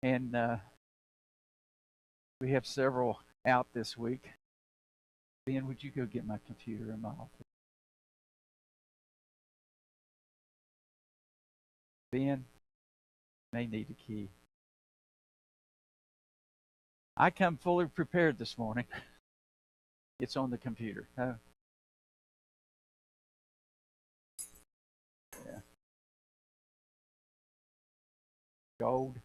And we have several out this week. Ben, would you go get my computer in my office? Ben may need a key. I come fully prepared this morning. It's on the computer. Oh, yeah. Gold.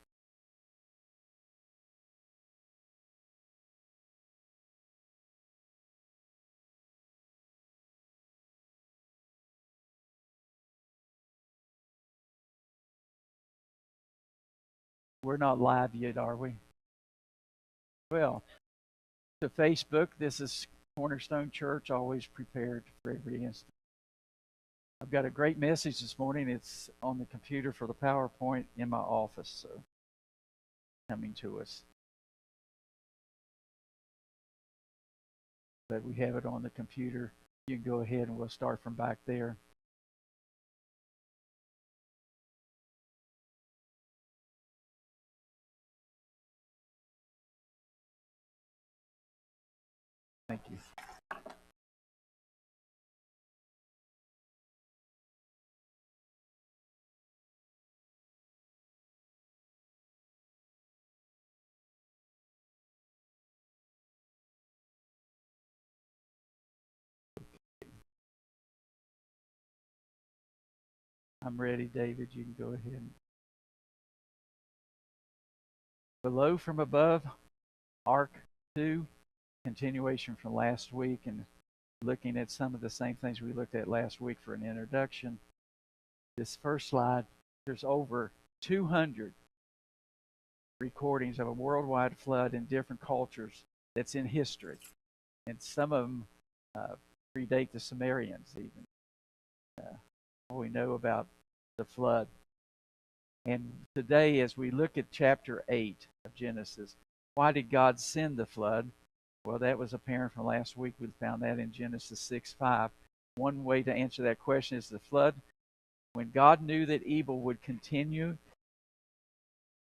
We're not live yet, are we? Well, to Facebook, this is Cornerstone Church, always prepared for every instant. I've got a great message this morning. It's on the computer for the PowerPoint in my office, so coming to us. But we have it on the computer. You can go ahead and we'll start from back there. Thank you. I'm ready, David. You can go ahead. Below from above, Arc 2, continuation from last week, and looking at some of the same things we looked at last week for an introduction. This first slide, there's over 200 recordings of a worldwide flood in different cultures that's in history. And some of them predate the Sumerians, even. We know about the flood. And today, as we look at chapter 8 of Genesis, why did God send the flood? Well, that was apparent from last week. We found that in Genesis 6:5. One way to answer that question is the flood. When God knew that evil would continue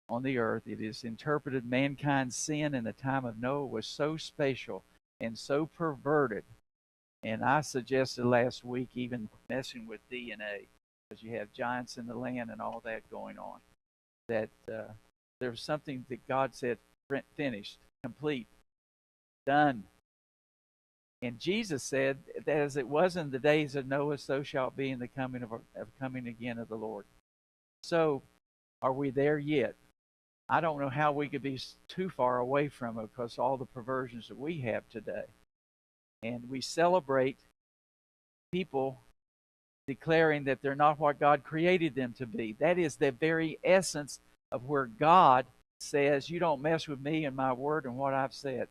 on the earth, it is interpreted mankind's sin in the time of Noah was so spatial and so perverted. And I suggested last week even messing with DNA, because you have giants in the land and all that going on, that there was something that God said, finished, complete, done. And Jesus said that as it was in the days of Noah, so shall it be in the coming again of the Lord. So, are we there yet? I don't know how we could be too far away from it because all the perversions that we have today. And we celebrate people declaring that they're not what God created them to be. That is the very essence of where God says, you don't mess with me and my word and what I've said.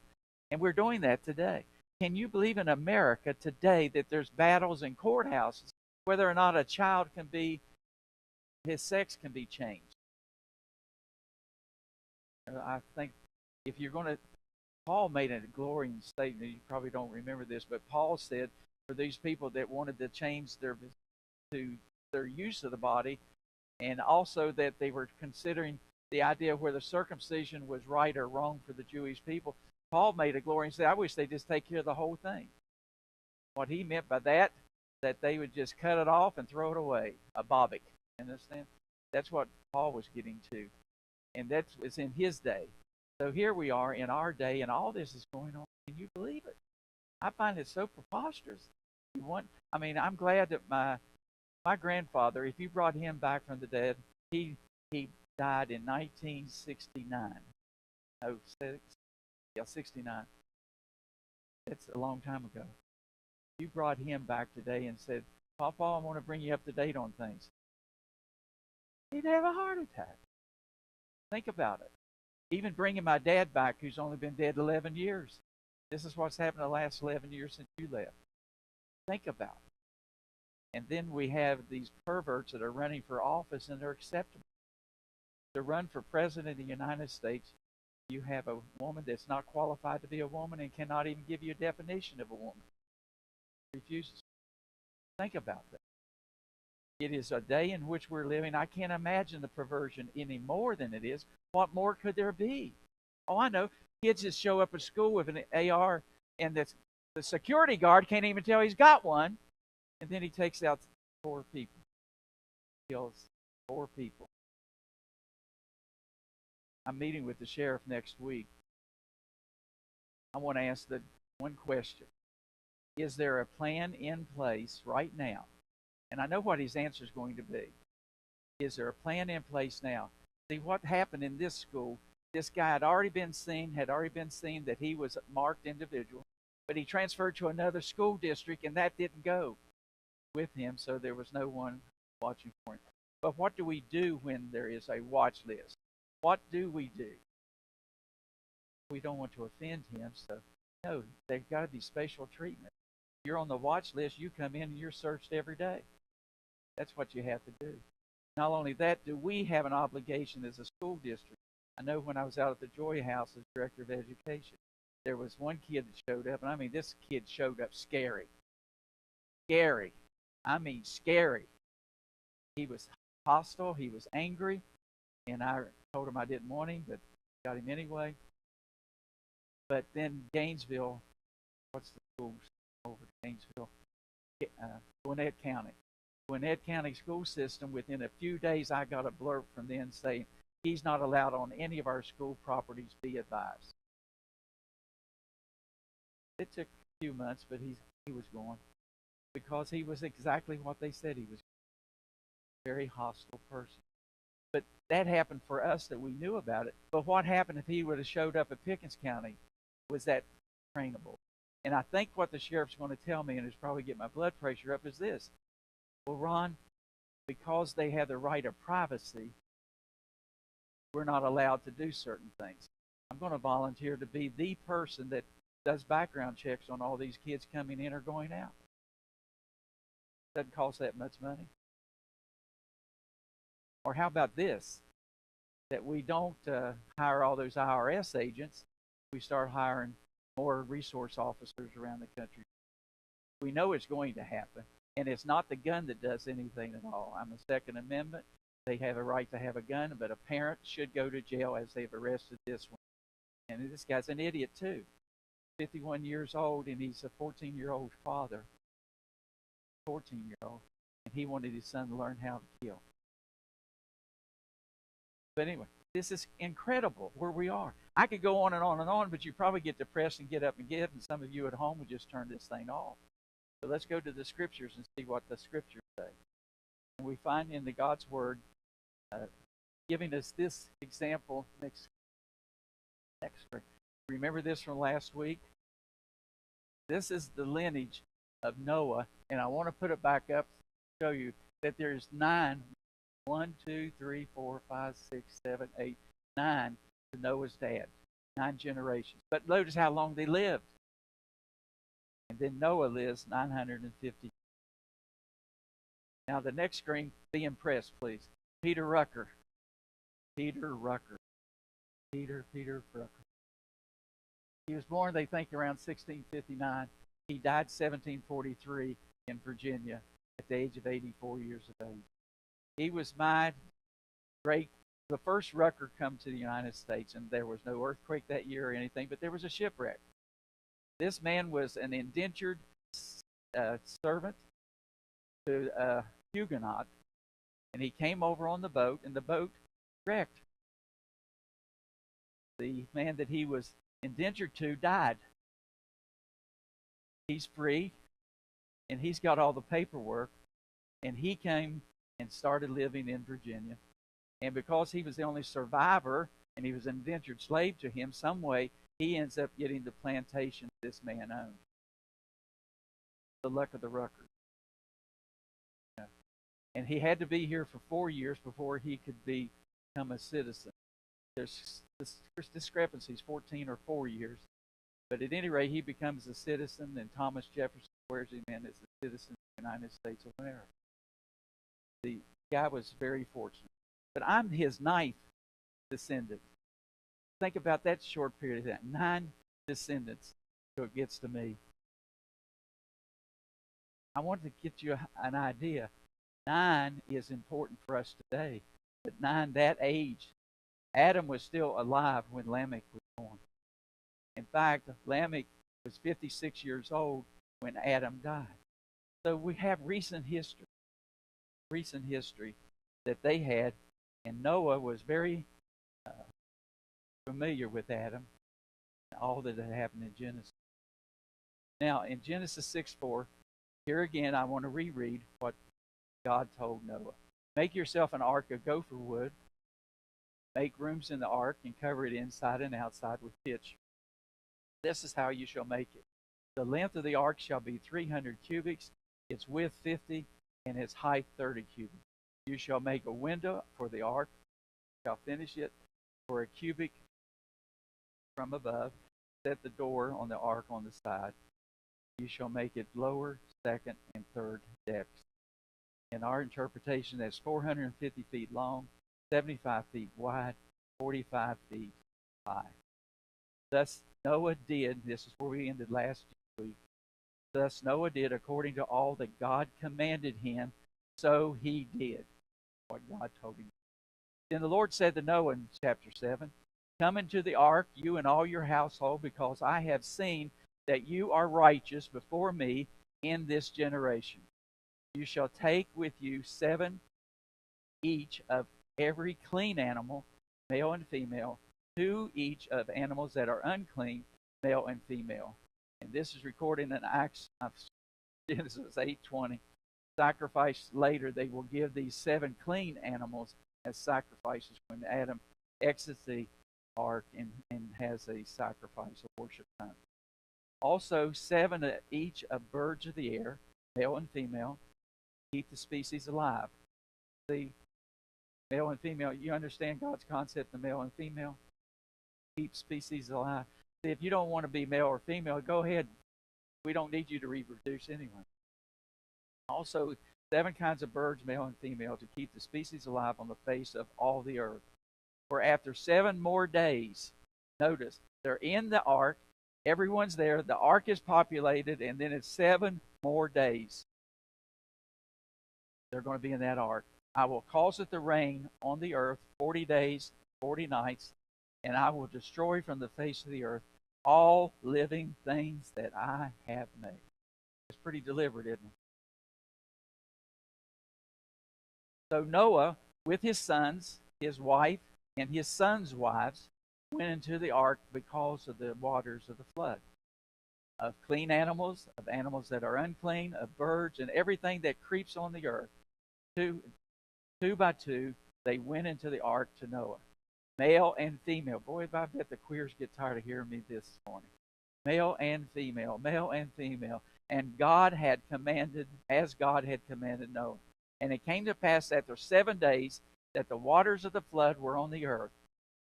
And we're doing that today. Can you believe in America today that there's battles in courthouses whether or not a child can be, his sex can be changed? I think if you're going to, Paul made a glowing statement. You probably don't remember this, but Paul said for these people that wanted to change their use of the body, and also that they were considering the idea of whether circumcision was right or wrong for the Jewish people, Paul made a glory and said, I wish they'd just take care of the whole thing. What he meant by that they would just cut it off and throw it away, a bobic. Understand? That's what Paul was getting to. And that was in his day. So here we are in our day, and all this is going on. Can you believe it? I find it so preposterous. I'm glad that my grandfather, if you brought him back from the dead, he died in 1969. Oh, 69. That's a long time ago. You brought him back today and said, Papa, I want to bring you up to date on things. He'd have a heart attack. Think about it. Even bringing my dad back, who's only been dead 11 years. This is what's happened the last 11 years since you left. Think about it. And then we have these perverts that are running for office, and they're acceptable. To run for president of the United States, you have a woman that's not qualified to be a woman and cannot even give you a definition of a woman. Refuses. Think about that. It is a day in which we're living. I can't imagine the perversion any more than it is. What more could there be? Oh, I know. Kids just show up at school with an AR, and the security guard can't even tell he's got one, and then he takes out 4 people, kills 4 people. I'm meeting with the sheriff next week. I want to ask the one question. Is there a plan in place right now? And I know what his answer is going to be. Is there a plan in place now? See, what happened in this school, this guy had already been seen that he was a marked individual, but he transferred to another school district, and that didn't go with him, so there was no one watching for him. But what do we do when there is a watch list? What do we do? We don't want to offend him, so no, there's got to be special treatment. If you're on the watch list, you come in and you're searched every day. That's what you have to do. Not only that, do we have an obligation as a school district? I know when I was out at the Joy House as director of education, there was one kid that showed up, and I mean, this kid showed up scary. Scary. I mean, scary. He was hostile, he was angry, and I told him I didn't want him, but got him anyway. But then Gainesville, what's the school over Gainesville? Gwinnett County. Gwinnett County school system, within a few days, I got a blurb from them saying he's not allowed on any of our school properties, be advised. It took a few months, but he was gone because he was exactly what they said he was. A very hostile person. But that happened for us that we knew about it. But what happened if he would have showed up at Pickens County? Was that trainable? And I think what the sheriff's going to tell me, and it's probably get my blood pressure up, is this. Well, Ron, because they have the right of privacy, we're not allowed to do certain things. I'm going to volunteer to be the person that does background checks on all these kids coming in or going out. Doesn't cost that much money. Or how about this? That we don't hire all those IRS agents. We start hiring more resource officers around the country. We know it's going to happen. And it's not the gun that does anything at all. I'm a Second Amendment. They have a right to have a gun, but a parent should go to jail as they've arrested this one. And this guy's an idiot too. 51 years old, and he's a 14-year-old father. 14-year-old. And he wanted his son to learn how to kill. But anyway, this is incredible where we are. I could go on and on and on, but you probably get depressed and get up and give, and some of you at home would just turn this thing off. So let's go to the scriptures and see what the scriptures say. And we find in the God's Word giving us this example. Next screen. Remember this from last week? This is the lineage of Noah, and I want to put it back up to show you that there's 9. 1, 2, 3, 4, 5, 6, 7, 8, 9 to Noah's dad. 9 generations. But notice how long they lived. And then Noah lives 950. Now the next screen, be impressed, please. Peter Rucker. Peter Rucker. Peter Rucker. He was born, they think, around 1659. He died 1743 in Virginia at the age of 84 years of age. He was my the first Rucker come to the United States, and there was no earthquake that year or anything, but there was a shipwreck. This man was an indentured servant to a Huguenot, and he came over on the boat, and the boat wrecked. The man that he was indentured to died. He's free, and he's got all the paperwork, and he came and started living in Virginia. And because he was the only survivor, and he was an indentured slave to him, some way he ends up getting the plantation this man owned. The luck of the Ruckers. And he had to be here for 4 years before he could become a citizen. There's discrepancies, 14 or 4 years. But at any rate, he becomes a citizen, and Thomas Jefferson swears him in as a citizen of the United States of America. The guy was very fortunate. But I'm his 9th descendant. Think about that short period of time. 9 descendants till it gets to me. I want to get you an idea. 9 is important for us today. But 9 that age Adam was still alive when Lamech was born. In fact, Lamech was 56 years old when Adam died. So we have recent history that they had, and Noah was very uh, familiar with Adam and all that had happened in Genesis. Now, in Genesis 6:4, here again, I want to reread what God told Noah. Make yourself an ark of gopher wood. Make rooms in the ark and cover it inside and outside with pitch. This is how you shall make it. The length of the ark shall be 300 cubits, its width 50, and its height 30 cubits. You shall make a window for the ark, shall finish it for a cubit from above. Set the door on the ark on the side. You shall make it lower, second, and third decks. In our interpretation, that's 450 feet long, 75 feet wide, 45 feet high. Thus Noah did, this is where we ended last week. Thus Noah did according to all that God commanded him, so he did what God told him. Then the Lord said to Noah in chapter 7, come into the ark, you and all your household, because I have seen that you are righteous before me in this generation. You shall take with you 7 each of every clean animal, male and female, 2 each of animals that are unclean, male and female. And this is recorded in Acts of Genesis 8:20. Sacrifice later, they will give these 7 clean animals as sacrifices when Adam exits the ark and has a sacrifice, a worship time. Also, 7 each of birds of the air, male and female, keep the species alive. The male and female, you understand God's concept of male and female? Keep species alive. See, if you don't want to be male or female, go ahead. We don't need you to reproduce anyway. Also, 7 kinds of birds, male and female, to keep the species alive on the face of all the earth. For after 7 more days, notice, they're in the ark, everyone's there, the ark is populated, and then it's 7 more days. They're going to be in that ark. I will cause it to rain on the earth 40 days, 40 nights, and I will destroy from the face of the earth all living things that I have made. It's pretty deliberate, isn't it? So Noah, with his sons, his wife, and his sons' wives, went into the ark because of the waters of the flood. Of clean animals, of animals that are unclean, of birds, and everything that creeps on the earth. Two by two, they went into the ark to Noah. Male and female. Boy, I bet the queers get tired of hearing me this morning. Male and female, male and female. And God had commanded, as God had commanded Noah. And it came to pass after 7 days that the waters of the flood were on the earth.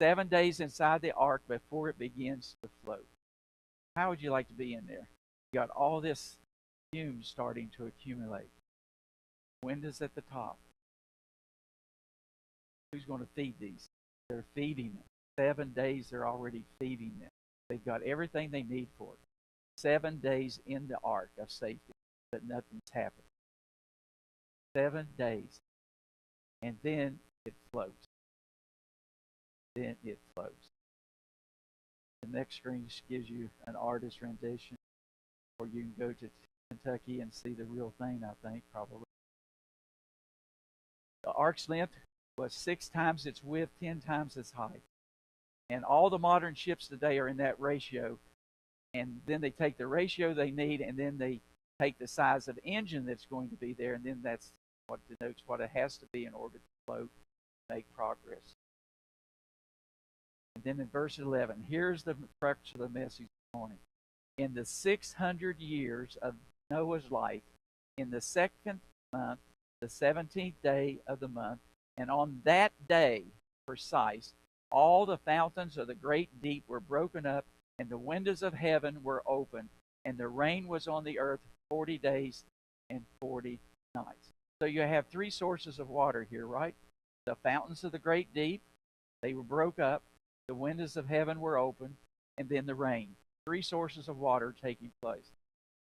7 days inside the ark before it begins to float. How would you like to be in there? You got all this fumes starting to accumulate. Windows at the top. Who's going to feed these? They're feeding them. 7 days they're already feeding them. They've got everything they need for it. 7 days in the ark of safety, but nothing's happened. 7 days. And then it floats. Then it floats. The next screen just gives you an artist rendition, or you can go to Kentucky and see the real thing, I think, probably. The ark's length was 6 times its width, 10 times its height. And all the modern ships today are in that ratio. And then they take the ratio they need, and then they take the size of engine that's going to be there, and then that's what denotes what it has to be in order to float, make progress. And then in verse 11, here's the crux of the message this morning. In the 600 years of Noah's life, in the 2nd month, the 17th day of the month, and on that day precise, all the fountains of the great deep were broken up, and the windows of heaven were opened, and the rain was on the earth 40 days and 40 nights. So you have 3 sources of water here, right? The fountains of the great deep, they were broke up, the windows of heaven were opened, and then the rain. 3 sources of water taking place.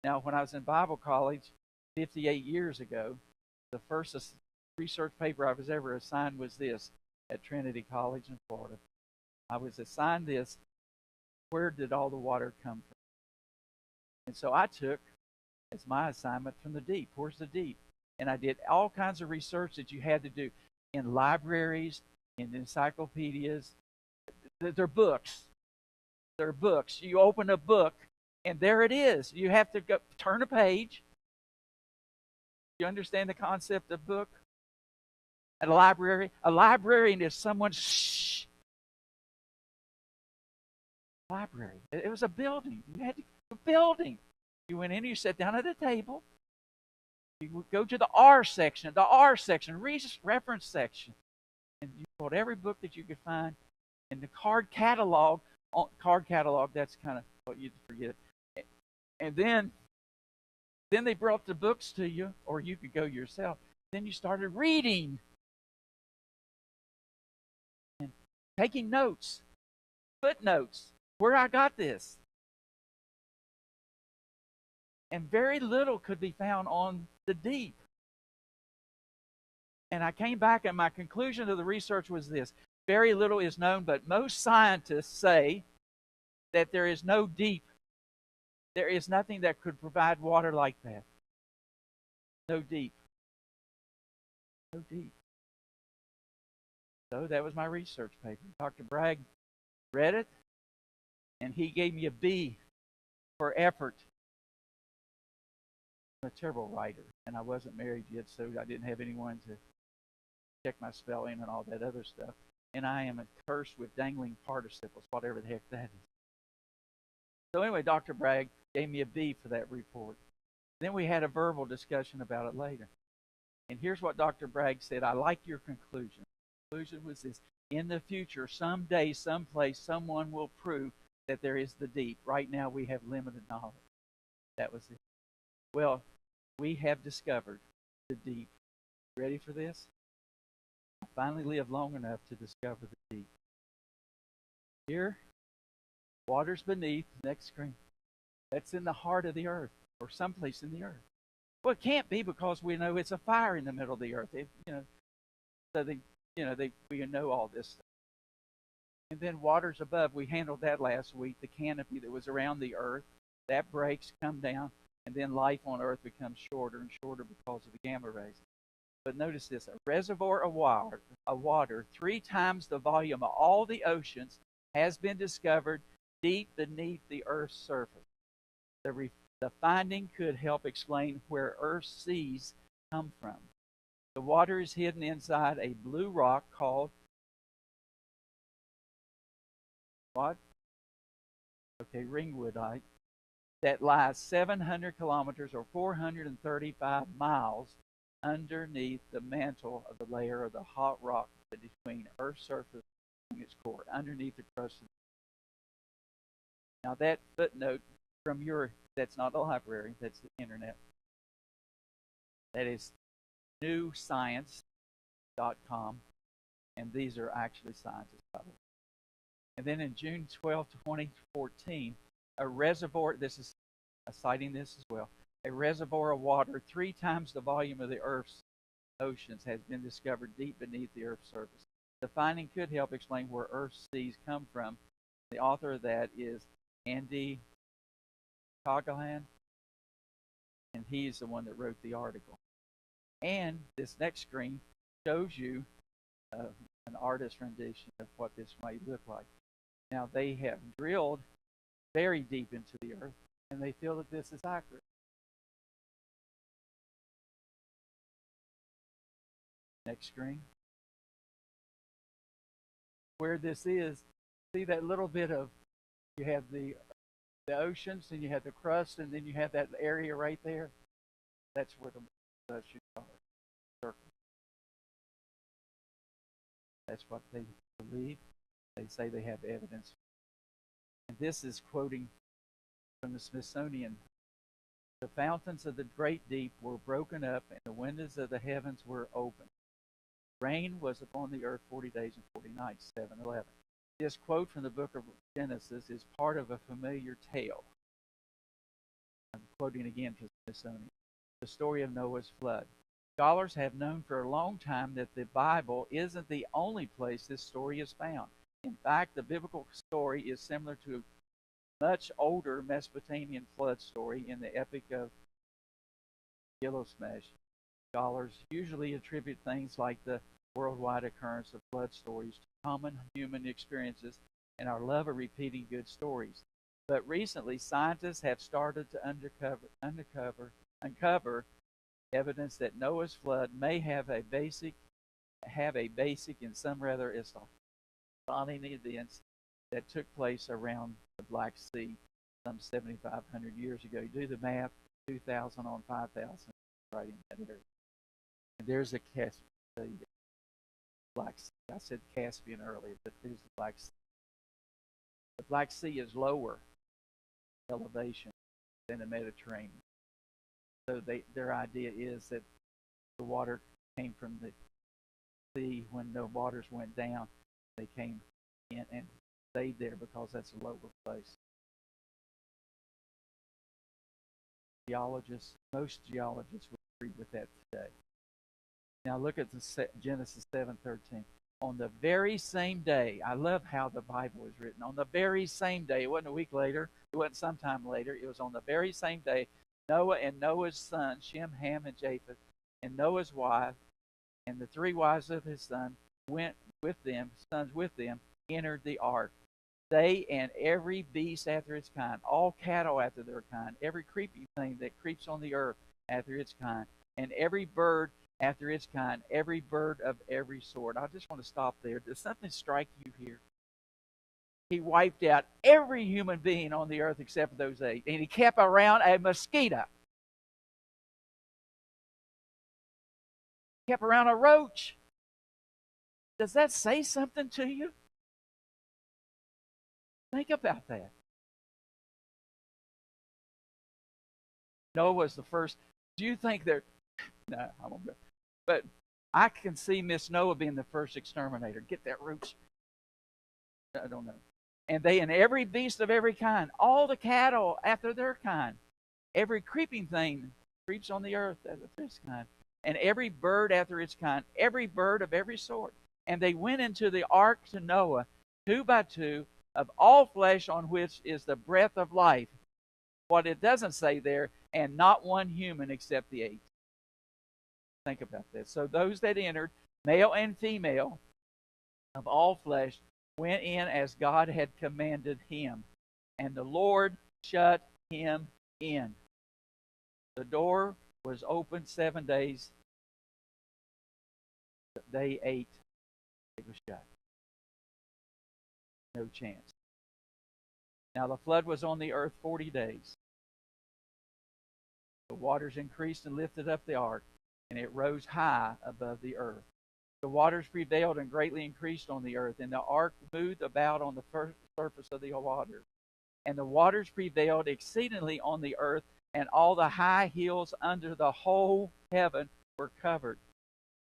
Now, when I was in Bible college 58 years ago, the first research paper I was ever assigned was this: at Trinity College in Florida. I was assigned this, where did all the water come from? And so I took as my assignment from the deep. Where's the deep? And I did all kinds of research that you had to do in libraries, in encyclopedias. They're books. They're books. You open a book, and there it is. You have to go turn a page. You understand the concept of book? At a library. A librarian is someone. Shh. Library. It was a building. You had to a building. You went in. You sat down at a table. You would go to the R section, reference section, and you pulled every book that you could find. And the card catalog. That's kind of what you'd forget. And then they brought the books to you, or you could go yourself. Then you started reading and taking notes, footnotes, where I got this. And very little could be found on the deep. And I came back, and my conclusion of the research was this: very little is known, but most scientists say that there is no deep. There is nothing that could provide water like that. No deep. No deep. So that was my research paper. Dr. Bragg read it, and he gave me a B for effort. I'm a terrible writer, and I wasn't married yet, so I didn't have anyone to check my spelling and all that other stuff. And I am cursed with dangling participles, whatever the heck that is. So anyway, Dr. Bragg gave me a B for that report. Then we had a verbal discussion about it later. And here's what Dr. Bragg said. I like your conclusion. The conclusion was this: in the future, someday, someplace, someone will prove that there is the deep. Right now, we have limited knowledge. That was it. Well, we have discovered the deep. Ready for this? I finally lived long enough to discover the deep. Here, water's beneath. Next screen. That's in the heart of the earth, or someplace in the earth. Well, it can't be, because we know it's a fire in the middle of the earth. We know all this stuff. And then waters above. We handled that last week. The canopy that was around the earth, that breaks, come down, and then life on earth becomes shorter and shorter because of the gamma rays. But notice this: a reservoir of water 3 times the volume of all the oceans has been discovered deep beneath the Earth's surface. The finding could help explain where Earth's seas come from. The water is hidden inside a blue rock called what? Okay, ringwoodite, that lies 700 kilometers or 435 miles underneath the mantle of the layer of the hot rock between Earth's surface and its core, underneath the crust. Now that footnote from that's not a library, that's the internet. That is newscience.com, and these are actually scientists, by the way. And then in June 12, 2014, a reservoir, citing this as well, a reservoir of water 3 times the volume of the Earth's oceans has been discovered deep beneath the Earth's surface. The finding could help explain where Earth's seas come from. The author of that is Andy Coglan, and he's the one that wrote the article. And this next screen shows you an artist's rendition of what this might look like. Now, they have drilled very deep into the earth, and they feel that this is accurate. Next screen. Where this is, see that little bit of, you have the oceans, and you have the crust, and then you have that area right there. That's where the ocean circle. That's what they believe. They say they have evidence. And this is quoting from the Smithsonian. The fountains of the great deep were broken up, and the windows of the heavens were opened. Rain was upon the earth 40 days and 40 nights, 7:11. This quote from the book of Genesis is part of a familiar tale. I'm quoting again from Smithsonian. The story of Noah's flood. Scholars have known for a long time that the Bible isn't the only place this story is found. In fact, the biblical story is similar to a much older Mesopotamian flood story in the Epic of Gilgamesh. Scholars usually attribute things like the worldwide occurrence of flood stories to common human experiences and our love of repeating good stories. But recently, scientists have started to uncover evidence that Noah's flood may have a basic in some rather astonishing events that took place around the Black Sea some 7,500 years ago. You do the math, 2,000 on 5,000, right in that area. And there's the Black Sea. I said Caspian earlier, but there's the Black Sea. The Black Sea is lower elevation than the Mediterranean. So their idea is that the water came from the sea when the waters went down. They came in and stayed there because that's a lower place. Most geologists would agree with that today. Now look at Genesis 7:13. On the very same day, I love how the Bible is written. On the very same day, it wasn't a week later, it wasn't sometime later, it was on the very same day, Noah and Noah's son, Shem, Ham, and Japheth, and Noah's wife, and the three wives of his sons with them, entered the ark. They and every beast after its kind, all cattle after their kind, every creeping thing that creeps on the earth after its kind, and every bird after its kind, every bird of every sort. I just want to stop there. Does something strike you here? He wiped out every human being on the earth except for those 8. And he kept around a mosquito. Kept around a roach. Does that say something to you? Think about that. Noah was the first. Do you think they're... No, I won't go. But I can see Miss Noah being the first exterminator. Get that roach. I don't know. And they and every beast of every kind, all the cattle after their kind, every creeping thing creeps on the earth after its kind, and every bird after its kind, every bird of every sort. And they went into the ark to Noah, 2 by 2, of all flesh on which is the breath of life. What it doesn't say there, and not one human except the 8. Think about this. So those that entered, male and female, of all flesh, went in as God had commanded him, and the Lord shut him in. The door was opened 7 days. Day 8, it was shut. No chance. Now the flood was on the earth 40 days. The waters increased and lifted up the ark, and it rose high above the earth. The waters prevailed and greatly increased on the earth, and the ark moved about on the surface of the water. And the waters prevailed exceedingly on the earth, and all the high hills under the whole heaven were covered.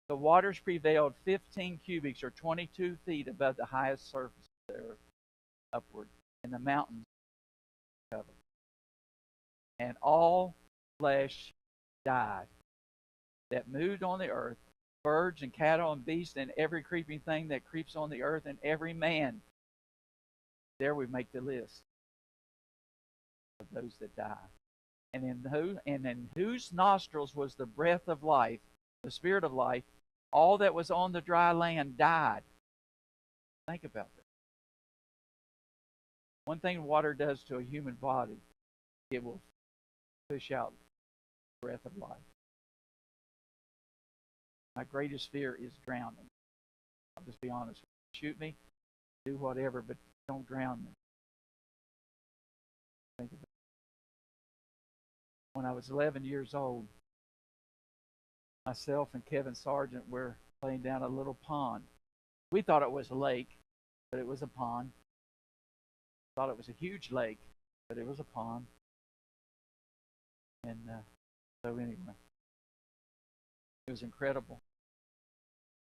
The waters prevailed 15 cubits, or 22 feet above the highest surface of the earth, upward, and the mountains were covered. And all flesh died that moved on the earth, birds and cattle and beasts and every creeping thing that creeps on the earth, and every man. There we make the list of those that die. And in whose nostrils was the breath of life, the spirit of life, all that was on the dry land died. Think about that. One thing water does to a human body, it will push out the breath of life. My greatest fear is drowning. I'll just be honest. Shoot me, do whatever, but don't drown me. Think about it. When I was 11 years old, myself and Kevin Sargent were playing down a little pond. We thought it was a lake, but it was a pond. Thought it was a huge lake, but it was a pond. And so anyway, it was incredible.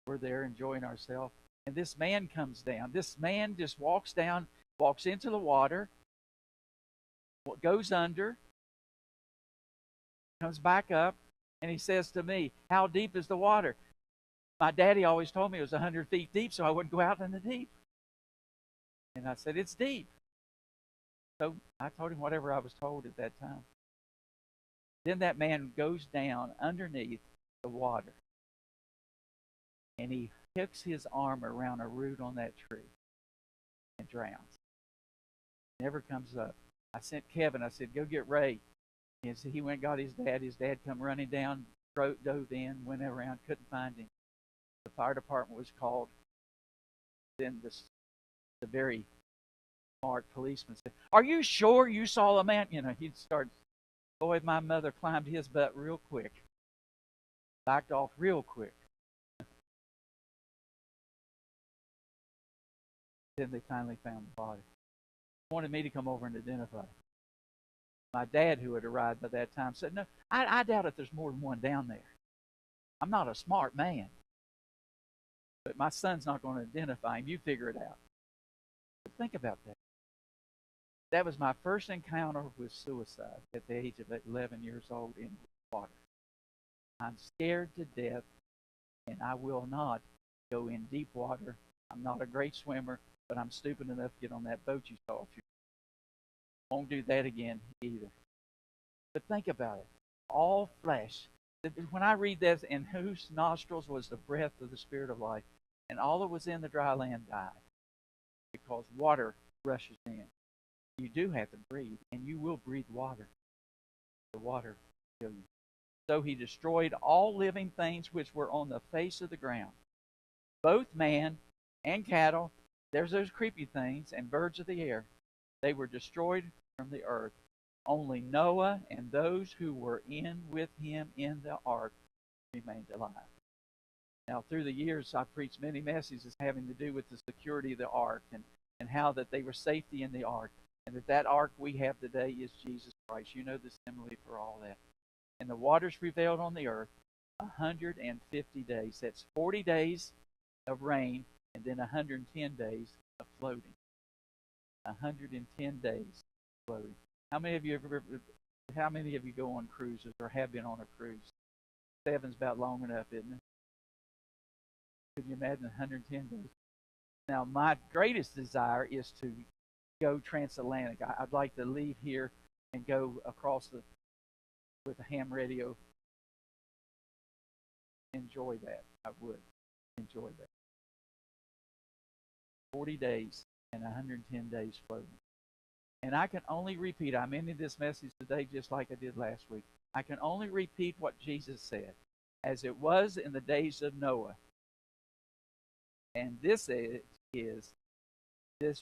We're there enjoying ourselves. And this man comes down. This man just walks down, walks into the water, goes under, comes back up, And he says to me, "How deep is the water?" My daddy always told me it was 100 feet deep, so I wouldn't go out in the deep. And I said, "It's deep." So I told him whatever I was told at that time. Then that man goes down underneath the water, and he hooks his arm around a root on that tree and drowns. Never comes up. I sent Kevin. I said, "Go get Ray." And so he went and got his dad. His dad come running down, dove in, went around, couldn't find him. The fire department was called. Then the very smart policeman said, "Are you sure you saw a man?" He'd start. Boy, my mother climbed his butt real quick. Backed off real quick. Then they finally found the body. Wanted me to come over and identify. My dad, who had arrived by that time, said, "No, I doubt if there's more than one down there. I'm not a smart man. But my son's not going to identify him. You figure it out." But think about that. That was my first encounter with suicide at the age of 11 years old in water. I'm scared to death, and I will not go in deep water. I'm not a great swimmer, but I'm stupid enough to get on that boat you saw. Won't do that again either. But think about it. All flesh. When I read that, "in whose nostrils was the breath of the Spirit of life, and all that was in the dry land died," because water rushes in. You do have to breathe, and you will breathe water. The water will kill you. So he destroyed all living things which were on the face of the ground, both man and cattle. There's those creepy things, and birds of the air. They were destroyed from the earth. Only Noah and those who were in with him in the ark remained alive. Now, through the years, I've preached many messages having to do with the security of the ark and how that they were safety in the ark, and that ark we have today is Jesus Christ. You know the simile for all that. And the waters prevailed on the earth 150 days. That's 40 days of rain and then 110 days of floating. 110 days floating. How many of you go on cruises or have been on a cruise? 7's about long enough, isn't it? Can you imagine 110 days? Now, my greatest desire is to go transatlantic. I'd like to leave here and go across with a ham radio. Enjoy that. I would enjoy that. 40 days and 110 days floating. And I can only repeat, I'm ending this message today just like I did last week. I can only repeat what Jesus said. As it was in the days of Noah. And this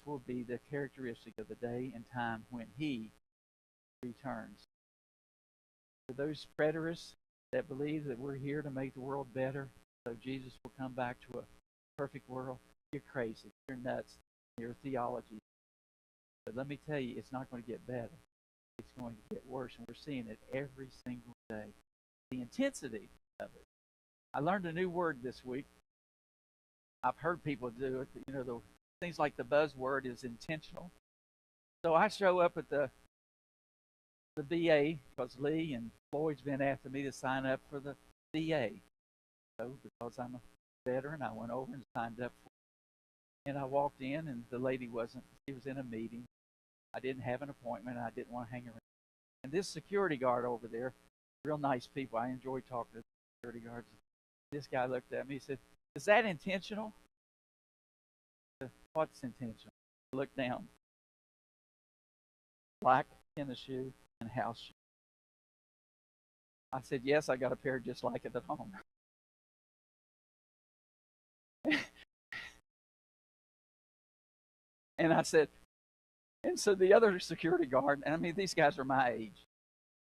will be the characteristic of the day and time when he returns. For those preterists that believe that we're here to make the world better, so Jesus will come back to a perfect world, you're crazy. You're nuts. Your theology. But let me tell you, it's not going to get better. It's going to get worse, and we're seeing it every single day. The intensity of it. I learned a new word this week. I've heard people do it. Things like the buzzword is intentional. So I show up at the VA because Lee and Floyd's been after me to sign up for the VA. So because I'm a veteran, I went over and signed up for it. And I walked in, and the lady wasn't. She was in a meeting. I didn't have an appointment. I didn't want to hang around. And this security guard over there, real nice people. I enjoy talking to security guards. This guy looked at me. He said, "Is that intentional?" I said, "What's intentional?" I looked down. Black tennis shoe and house shoe. I said, "Yes, I got a pair just like it at home." And I said, and so the other security guard, and I mean, these guys are my age.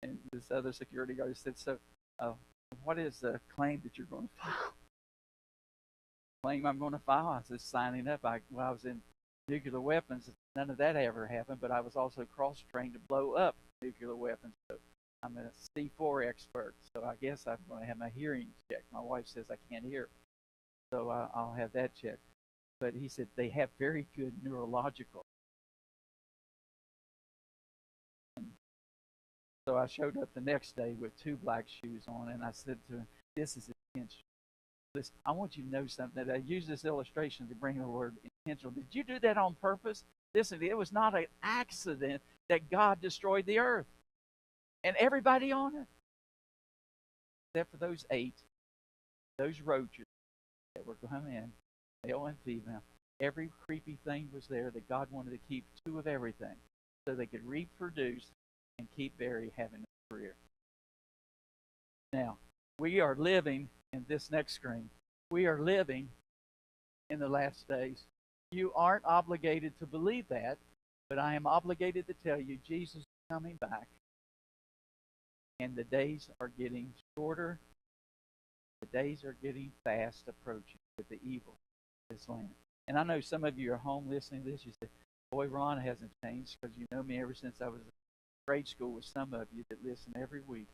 And this other security guard said, "So, what is the claim that you're going to file?" Claim I'm going to file? I said, "Signing up. When I was in nuclear weapons, none of that ever happened, but I was also cross-trained to blow up nuclear weapons. So I'm a C4 expert, so I guess I'm going to have my hearing checked." My wife says I can't hear, so I'll have that checked. But he said they have very good neurological. So I showed up the next day with 2 black shoes on, and I said to him, "This is intentional. Listen, I want you to know something." That I use this illustration to bring the word intentional. Did you do that on purpose? Listen, it was not an accident that God destroyed the earth and everybody on it, except for those 8, those roaches that were coming in, male and female. Every creepy thing was there that God wanted to keep 2 of everything so they could reproduce and keep Barry having a career. Now, we are living in this next screen. We are living in the last days. You aren't obligated to believe that, but I am obligated to tell you Jesus is coming back, and the days are getting shorter. The days are getting fast approaching with the evil of this land. And I know some of you are home listening to this. You say, "Boy, Ron hasn't changed," because you know me ever since I was in grade school with some of you that listen every week.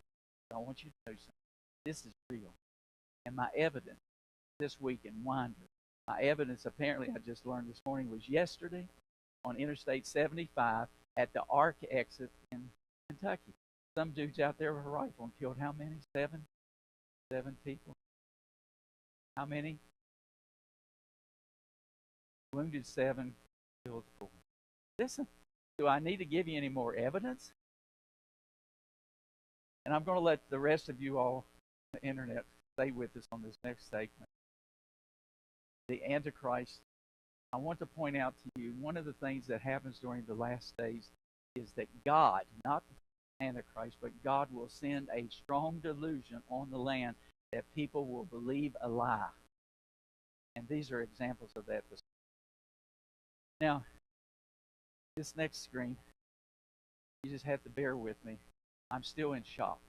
So I want you to know something. This is real. And my evidence this week in Winder, my evidence apparently I just learned this morning was yesterday on Interstate 75 at the Ark exit in Kentucky. Some dudes out there with a rifle and killed how many? 7 people. How many? Wounded 7, killed 4. Listen, do I need to give you any more evidence? And I'm going to let the rest of you all on the internet stay with us on this next segment. The Antichrist. I want to point out to you one of the things that happens during the last days is that God, not the Antichrist, but God will send a strong delusion on the land that people will believe a lie. And these are examples of that. Now, this next screen, you just have to bear with me. I'm still in shock.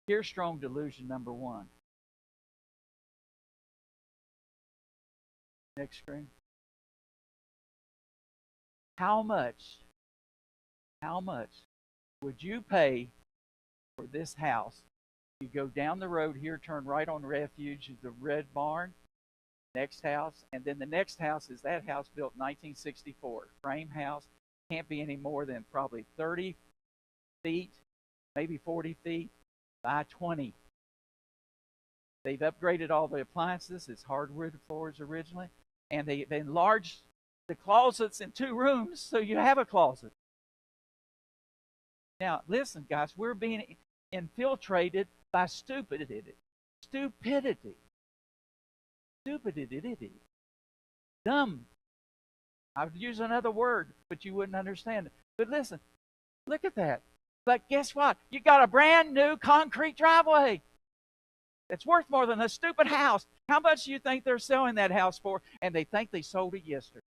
Here's strong delusion number 1. Next screen. How much would you pay for this house? You go down the road here, turn right on Refuge, the red barn, next house, and then the next house is that house built in 1964. Frame house, can't be any more than probably 30 feet, maybe 40 feet by 20. They've upgraded all the appliances. It's hardwood floors originally, and they've enlarged the closets in 2 rooms, so you have a closet. Now, listen, guys, we're being infiltrated by stupidity. Dumb. I would use another word, but you wouldn't understand it. But listen, look at that. But guess what? You got a brand new concrete driveway. It's worth more than a stupid house. How much do you think they're selling that house for? And they think they sold it yesterday.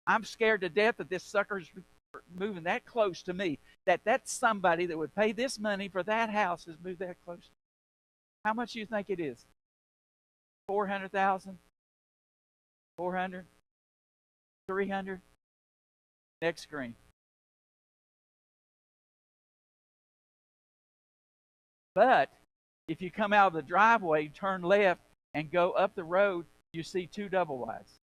I'm scared to death that this sucker's moving that close to me. That's somebody that would pay this money for that house has moved that close. How much do you think it is? 400,000? 400? 300? Next screen. But if you come out of the driveway, turn left, and go up the road, you see 2 double wides.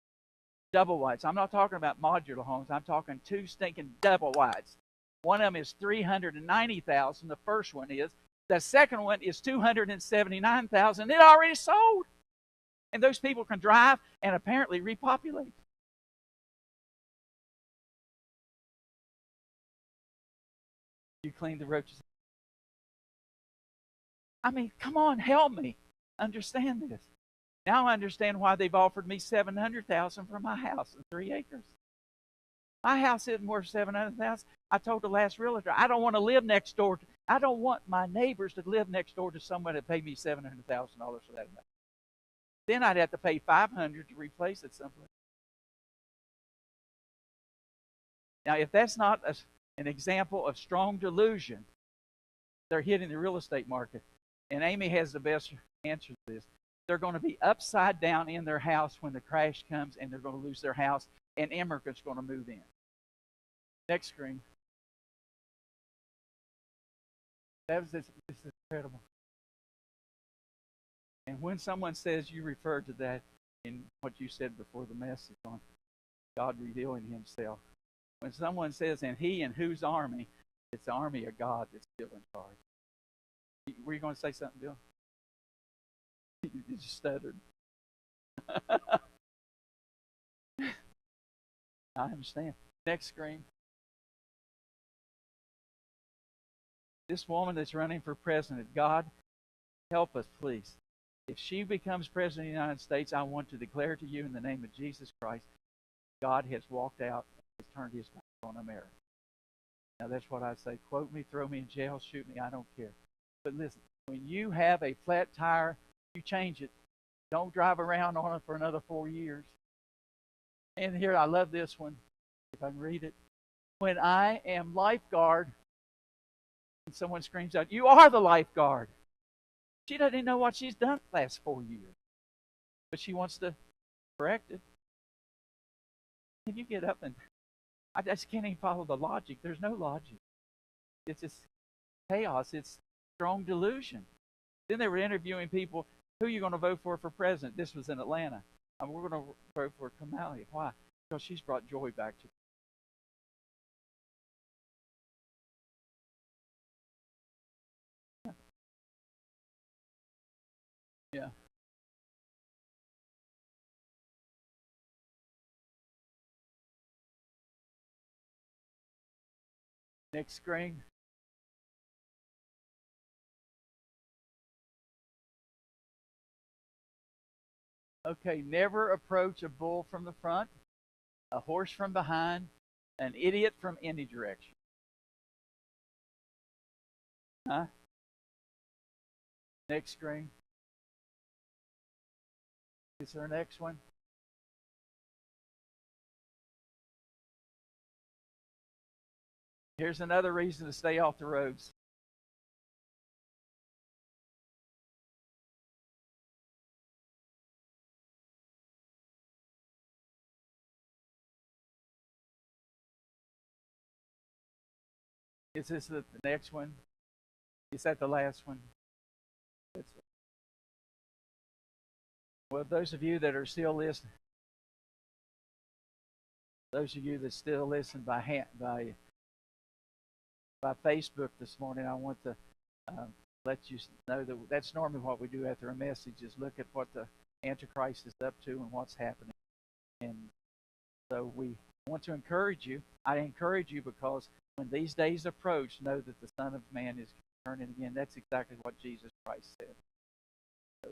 Double wides. I'm not talking about modular homes. I'm talking 2 stinking double wides. One of them is $390,000. The first one is. The second one is $279,000. It already sold. And those people can drive and apparently repopulate. You clean the roaches. I mean, come on, help me understand this. Now I understand why they've offered me $700,000 for my house in 3 acres. My house isn't worth $700,000. I told the last realtor, I don't want to live next door. I don't want my neighbors to live next door to someone that paid me $700,000 for that. Then I'd have to pay $500,000 to replace it someplace. Now, if that's not an example of strong delusion, they're hitting the real estate market. And Amy has the best answer to this. They're going to be upside down in their house when the crash comes, and they're going to lose their house, and immigrants are going to move in. Next screen. This is incredible. And when someone says you refer to that in what you said before the message on God revealing himself, when someone says, and he in whose army, It's the army of God that's still in charge. Were you going to say something, Bill? You just stuttered. I understand. Next screen. This woman that's running for president, God, help us, please. If she becomes president of the United States, I want to declare to you in the name of Jesus Christ, God has walked out and has turned his back on America. Now that's what I say. Quote me, throw me in jail, shoot me, I don't care. But listen, when you have a flat tire, you change it. Don't drive around on it for another 4 years. And here, I love this one, if I can read it. When I am lifeguard, and someone screams out, you are the lifeguard. She doesn't even know what she's done the last 4 years. But she wants to correct it. And you get up and I just can't even follow the logic. There's no logic. It's just chaos. It's strong delusion. Then they were interviewing people, who are you going to vote for president? This was in Atlanta. We're going to vote for Kamala. Why? Because she's brought joy back to yeah. Next screen. Okay, never approach a bull from the front, a horse from behind, an idiot from any direction. Huh? Next screen. Is there a next one? Here's another reason to stay off the roads. Is this the next one? Is that the last one? Well, those of you that are still listening, those of you that still listen by Facebook this morning, I want to let you know that that's normally what we do after a message is look at what the Antichrist is up to and what's happening. And so we want to encourage you. I encourage you because when these days approach, know that the Son of Man is returning again. That's exactly what Jesus Christ said. So,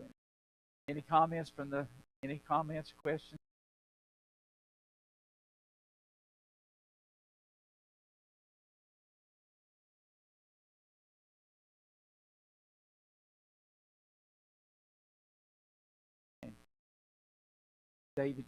any comments, questions? David